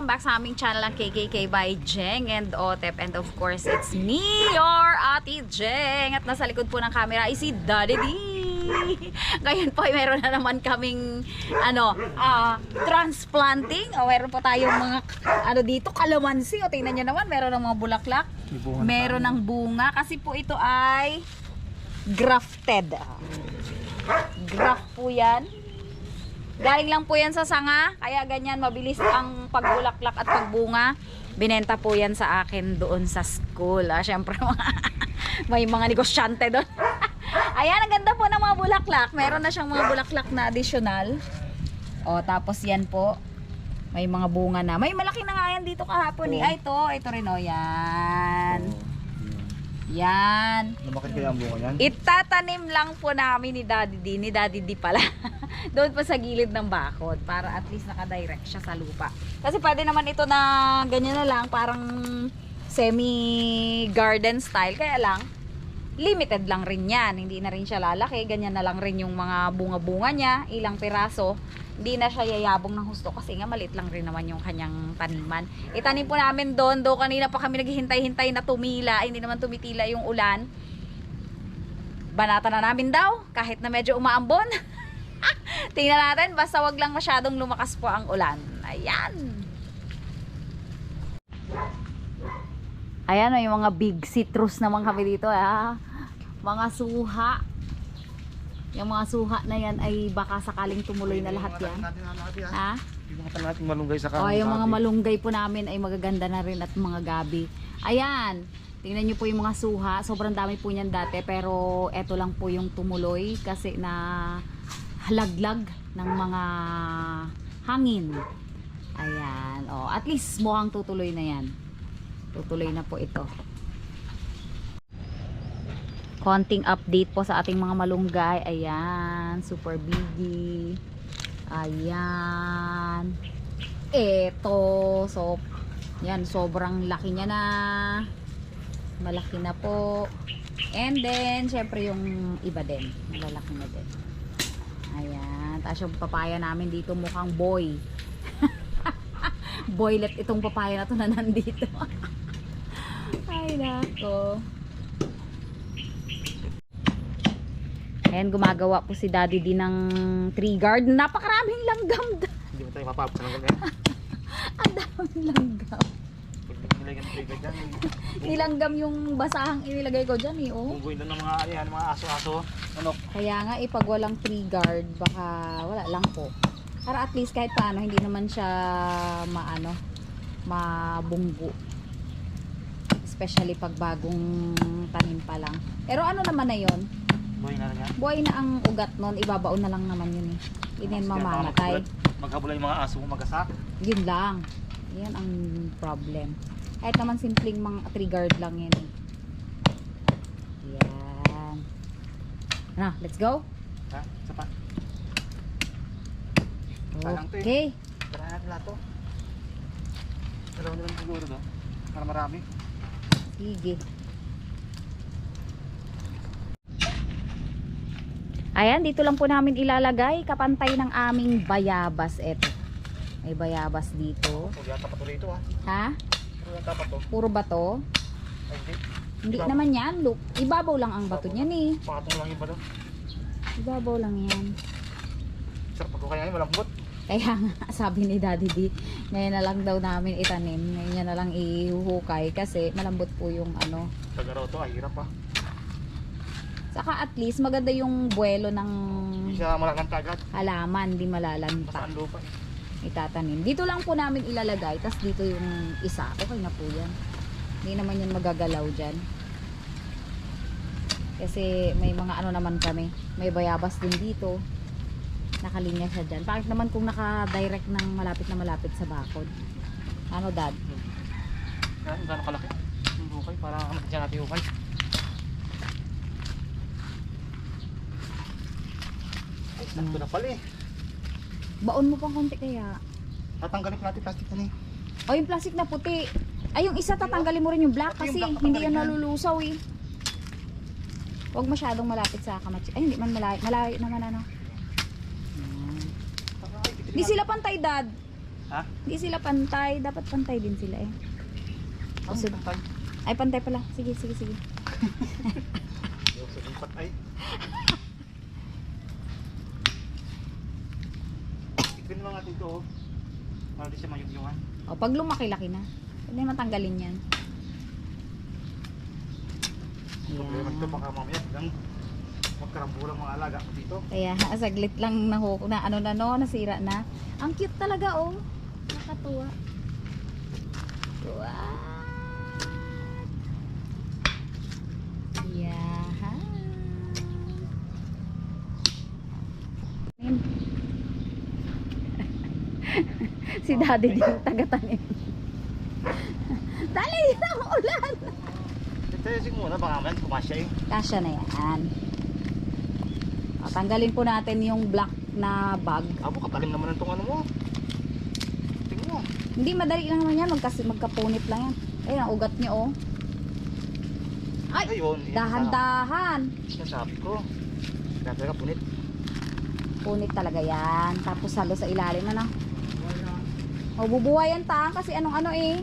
welcome back sa aming channel ang KKK by Jeng and Otep. And of course, it's me, your Ate Jeng. At nasa likod po ng camera ay si Daddy D. Ngayon po ay meron na naman kaming transplanting. O meron po tayong mga dito, kalamansi. O tingnan nyo naman, meron ng mga bulaklak. Meron ng bunga. Kasi po ito ay grafted. Graft po yan. Galing lang po yan sa sanga, kaya ganyan mabilis ang pagbulaklak at pagbunga. Binenta po yan sa akin doon sa school. Siyempre may mga negosyante doon. Ayan, ang ganda po ng mga bulaklak. Meron na siyang mga bulaklak na additional. O, tapos yan po. May mga bunga na. May malaki na nga yan dito kahapon. Ay, ito rin o. Yan. Yan. Lumakit kaya ang bunga yan? Itatanim lang po namin ni Daddy D. Ni Daddy D pala. Doon pa sa gilid ng bakod. Para at least nakadirect siya sa lupa. Kasi pwede naman ito na ganyan na lang. Parang semi-garden style. Kaya lang, limited lang rin yan. Hindi na rin siya lalaki. Ganyan na lang rin yung mga bunga-bunga niya. Ilang piraso. Hindi na siya yayabong ng husto kasi nga maliit lang rin naman yung kanyang taniman. Itanim po namin doon. Do kanina pa kami naghihintay-hintay na tumila. Hindi naman tumitila yung ulan. Banata na namin daw kahit na medyo umaambon. Tingnan natin, basta wag lang masyadong lumakas po ang ulan. Ayan. Ayan o, yung mga big citrus naman kami dito. Mga suha. Yung mga suha na yan ay baka sakaling tumuloy na lahat yan. Ha? Yung natin malunggay sa O, yung mga malunggay po namin ay magaganda na rin at mga gabi. Ayan. Tingnan nyo po yung mga suha. Sobrang dami po niyan dati. Pero eto lang po yung tumuloy kasi na halaglag ng mga hangin. Ayan. O, at least mukhang tutuloy na yan. Tutuloy na po ito. Konting update po sa ating mga malunggay. Ayan, super biggy. Ayan. Eto, so yan, sobrang laki niya na. Malaki na po. And then, syempre yung iba din, malalaki na din. Ayan, tapos yung papaya namin dito mukhang boy. Boylet itong papaya na to na nandito. Ay nako. Ayan, gumagawa po si Daddy D ng tree garden. Napakaraming langgam. Hindi mo tayo mapapos ng ganyan. Ang daming langgam. Pag nilagyan ng trigger dyan, Nilanggam yung basahang inilagay ko dyan eh. Oh. bungguin doon ng mga aso-aso. Kaya nga ipag walang tree guard, baka wala lang po. Para at least kahit paano, hindi naman siya mabunggo. Especially pag bagong tanim pa lang. Pero ano naman na yon? Buhay na rin yan. Buhay na ang ugat nun, ibabaon na lang naman yun eh. Hindi yan mamamatay. Magkabulay yung mga aso mo magasak. Yun lang. Yan ang problem. Kahit naman simpleng mga triggered lang yan eh. Yan. Ano, let's go? Ha? Isa pa. Okay. Tara natin lahat to. Dalawa naman siguro to. Para marami. Sige. Ayan, dito lang po namin ilalagay kapantay ng aming bayabas. Eto. May bayabas dito. Puro yata patuloy ito ha. Ha? Puro yata pato. Puro bato? Ay hindi. Hindi naman yan. Look, ibabaw lang ang bato niyan eh. Pakatong lang yung bato. Ibabaw lang yan. Sarap pag kaya yung malambot. Kaya nga, sabi ni Daddy D, ngayon na lang daw namin itanim. Ngayon niya na lang ihuhukay kasi malambot po yung ano. Pag-araw to, ay hirap pa. Saka at least maganda yung buwelo ng Hindi siya malaganta agad. halaman, di malalanta. Basta ang lupa. Itatanim. Dito lang po namin ilalagay, tas dito yung isa. Okay na po yan. Hindi naman yan magagalaw dyan. Kasi may mga ano naman kami. May bayabas din dito. Nakalinya siya dyan. Bakit naman kung naka-direct ng malapit na malapit sa bakod? Ano, Dad? Yan, gano'ng kalaki. Yung hukay, para matidyan natin hukay. Ay, sakto na pala eh. Baon mo pang konti kaya. Tatanggalin ko natin plastic na eh. O, yung plastic na puti. Ay, yung isa tatanggalin mo rin yung black Pati yung kasi black, hindi yan tatanggalin nalulusaw eh. Huwag masyadong malapit sa kamatsi. Ay, hindi man malayo naman ano. Di sila pantay, Dad. Ha? Hindi sila pantay. Dapat pantay din sila eh. Ang Sige. pantay. Ay, pantay pala. Sige. Yung sa lipat ay. Tignan lang natin ito, oh. Para di siya mayugyungan. O, pag lumaki-laki na. Pwede matanggalin yan. Problema ito, Yan. baka mamaya biglang magkarambulang mga alaga ko dito. Kaya, saglit lang na ano na no, nasira na. Ang cute talaga, oh. Nakatuwa. Wow. Yahan. Si daddy din taga-tanim. Dali, ang ulan. Ito yung muna, baka mamaya kumasya eh. Kasya na yan. Tanggalin po natin yung black na bag. Abo, katalim naman itong ano mo. Tingnan mo. Hindi, madali lang naman yan. Magkapunit lang yan. Ayun, ang ugat niyo, oh. Ay, Ayun. dahan-dahan. Sinasabi ko. Kaya talaga punit. Punit talaga yan. Tapos halo sa ilalim, ano? O, bubuhay yan, taang kasi anong-ano eh.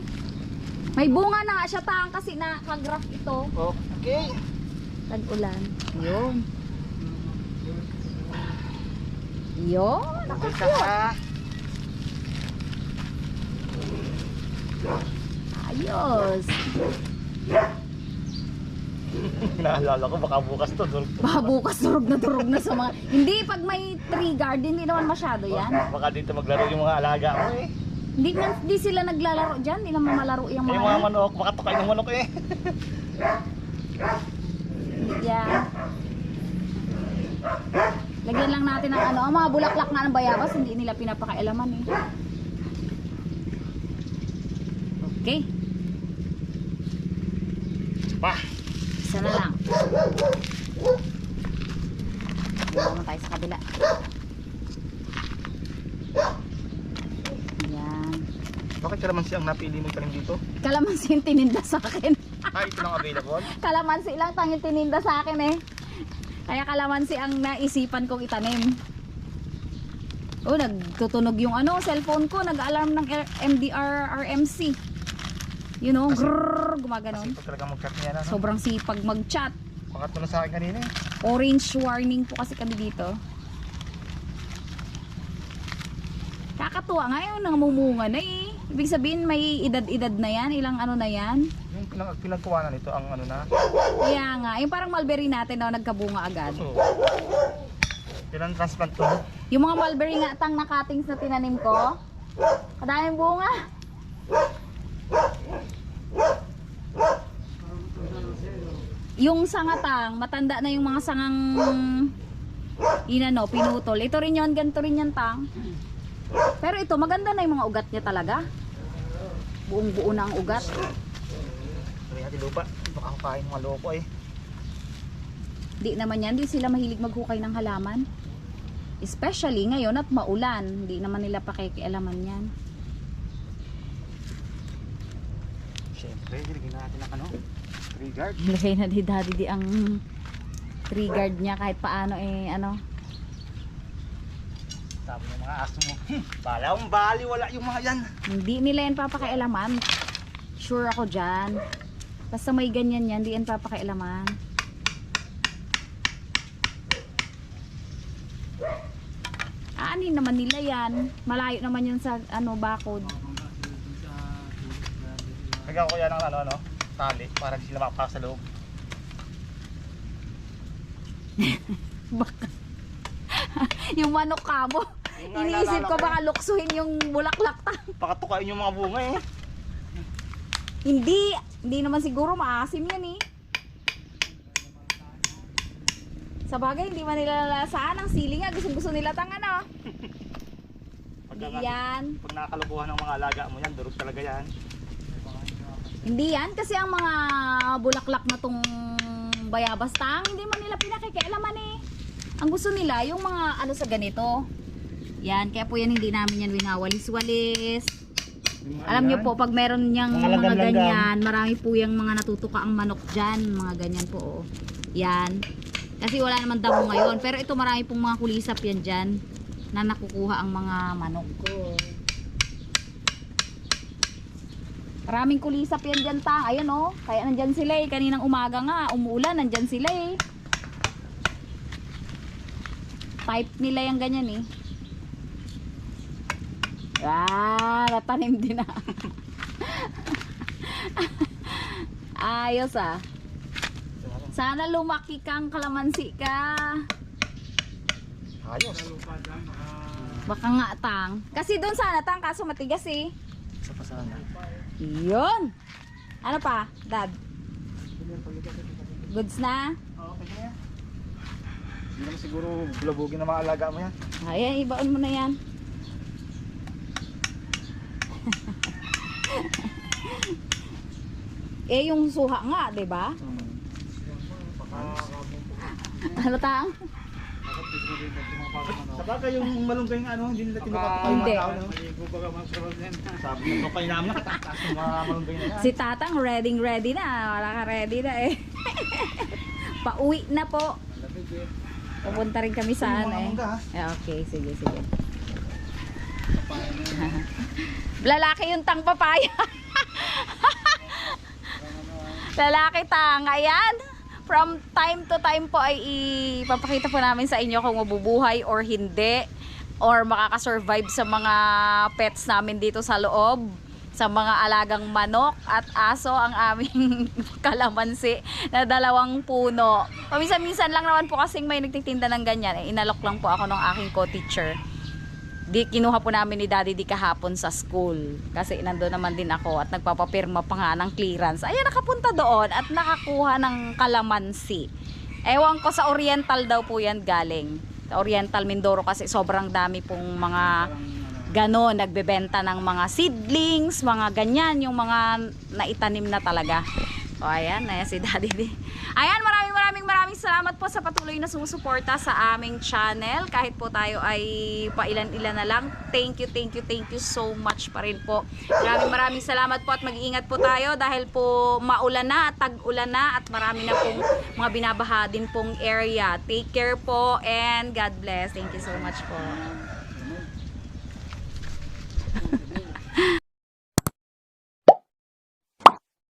May bunga na nga siya, taang kasi nakagraph ito. Okay. Tag-ulan. Yun. Yun. Okay ka ha. Ayos. Naalala ko, baka bukas to. Baka bukas durog na sa mga... Hindi, pag may tree guard, hindi naman masyado yan. Baka dito maglaro yung mga alaga mo eh. Hindi sila naglalaro dyan. Hindi naman malaro yung Eh, mga... yung mga manok, baka tukay ng manok eh. Yan. Lagyan lang natin ng ano, ang mga bulaklak nga ng bayabas, hindi nila pinapakailaman eh. Okay. Pa! Isa na lang. Naman tayo sa kabila. Yan. Bakit kalamansi ang napili mo tanim dito? Kalamansi yung tininda sa akin. Ah, ito lang available? Kalamansi lang tanging tininda sa akin eh. Kaya kalamansi ang naisipan kong itanim. Oh, nagtutunog yung ano, cellphone ko, nag-alarm ng MDR RMC. You know, grrrr, gumaganon. Kasi ito talaga mag-cut niya na. No? Sobrang sipag mag-chat. Pangatlo na sa akin kanina eh. Orange warning po kasi kami dito. Kakatuwa nga yun, nangamumunga na eh. Ibig sabihin may edad-edad na yan, ilang ano na yan. Yung pinagkuwanan nito, ang ano na. Kaya nga, yung parang mulberry natin no, nagkabunga agad. So, ilang transplant to? Yung mga mulberry nga tang na cuttings na tinanim ko, kadaming bunga. Yung sangatang, matanda na yung mga sangang inano, pinutol. Ito rin yun, ganito rin yan tang. Pero ito, maganda na yung mga ugat niya talaga. Buong buo na ang ugat. Sabi natin lupa, baka kukain mga loko eh. Di naman yan, di sila mahilig maghukay ng halaman. Especially ngayon at maulan, di naman nila pakikialaman yan. Siyempre, hilagin natin ang ano, tree guard. Lagay na di daddy di ang tree guard niya kahit paano eh ano. Sabi ng mga aso mo, balang bali, wala yung mga yan. Hindi nila yan papakialaman. Sure ako dyan. Basta may ganyan yan, di yan papakialaman. Aanin naman nila yan. Malayo naman yun sa ano bakod. Lagyan ko yan ng ano, tali para hindi sila makapasok sa loob. Baka yung manok kamo. Yung nga Iniisip ko inaalala ko baka luksuhin yung bulaklak ta. Baka tukain yung mga bunga eh. Hindi naman siguro maasim yan eh. Sa bagay, hindi man nila lalasaan ang sili nga. Gusto nila tang ano. Hindi yan. Pag nakakalukuhan ng mga alaga mo yan, durog talaga yan. Hindi yan. Kasi ang mga bulaklak na tong bayabas tang, hindi man nila pinakikialaman eh. Ang gusto nila, yung mga ano sa ganito. Yan. Kaya po yan hindi namin yan winawalis-walis. Alam nyo po, pag meron niyang Mga mga langgam-langgam. ganyan, marami po yung mga natutuka ang manok dyan. Mga ganyan po. Oh. Yan. Kasi wala naman damo ngayon. Pero ito marami pong mga kulisap yan dyan na nakukuha ang mga manok ko. Maraming kulisap yan dyan, Tang. Ayun oh. Kaya nandyan sila eh. Kaninang umaga nga, umuulan, nandyan sila eh. Type nila yung ganyan eh. Ah, natanim din na. Ayos ah. Sana lumaki kang kalamansi ka. Ayos. Baka nga, Tang. Kasi doon sana, Tang, kaso matigas eh. Isa pa sana. Yun. Ano pa, Dad? Goods na? Okay na yan. Hindi naman siguro bulabugin na mga alaga mo yan. Ayan, ibaon mo na yan. Eh, yung suha nga, di ba? Ano, Tang? Sabagay yung malunggay ng ano, hindi nila tinukap Hindi. Sabi nito kayo namin nakataas ng mga malunggay na yan. Si Tatang ready na. Wala ka ready na eh. Pauwi na po. Pupunta rin kami sa ano eh. Okay, sige. Lalaki yung Tang papaya. Lalaki, Tang. Ayan. From time to time po ay ipapakita po namin sa inyo kung mabubuhay or hindi. Or makakasurvive sa mga pets namin dito sa loob. Sa mga alagang manok at aso ang aming kalamansi na 2 puno. Paminsan-minsan lang naman po kasing may nagtitinda ng ganyan. Inalok lang po ako ng aking co-teacher. Kinuha po namin ni Daddy di kahapon sa school. Kasi nandun naman din ako at nagpapapirma pa nga ng clearance. Ayan, nakapunta doon at nakakuha ng kalamansi. Ewan ko sa Oriental daw po yan galing. Sa Oriental Mindoro kasi sobrang dami pong mga ganon, nagbebenta ng mga seedlings, mga ganyan, yung mga naitanim na talaga. O ayan, ayan si Daddy D. Ayan, maraming salamat po sa patuloy na sumusuporta sa aming channel. Kahit po tayo ay pailan-ilan na lang. Thank you so much pa rin po. Maraming salamat po at mag-iingat po tayo dahil po maulan na at tag-ulan na at marami na pong mga binabaha din pong area. Take care po and God bless. Thank you so much po.